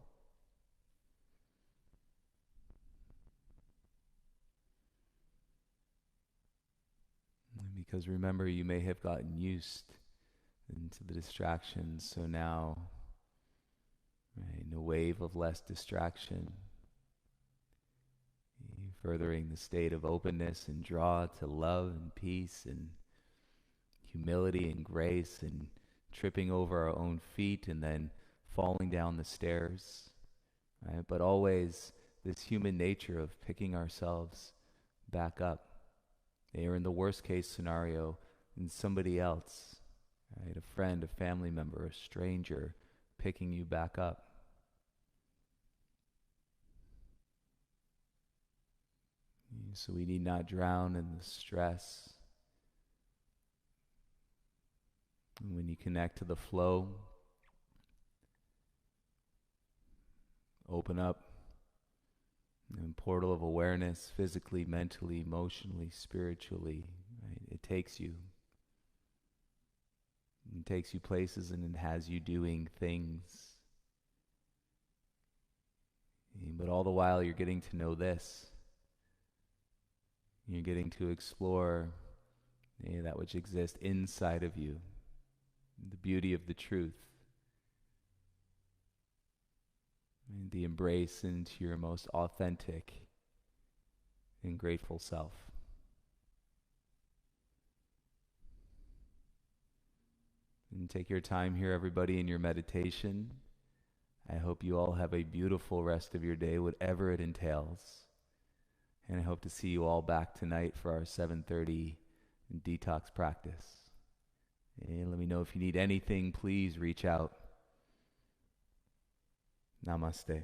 Because remember, you may have gotten used into the distractions, so now, right, in a wave of less distraction, furthering the state of openness and draw to love and peace and humility and grace, and tripping over our own feet and then falling down the stairs, right? But always this human nature of picking ourselves back up. Or in the worst case scenario, in somebody else, right? A friend, a family member, a stranger picking you back up. So we need not drown in the stress. And when you connect to the flow, open up a portal of awareness, physically, mentally, emotionally, spiritually. Right? It takes you places, and it has you doing things. But all the while you're getting to know this. You're getting to explore that which exists inside of you, the beauty of the truth, and the embrace into your most authentic and grateful self. And take your time here, everybody, in your meditation. I hope you all have a beautiful rest of your day, whatever it entails. And I hope to see you all back tonight for our 7:30 detox practice. And let me know if you need anything. Please reach out. Namaste.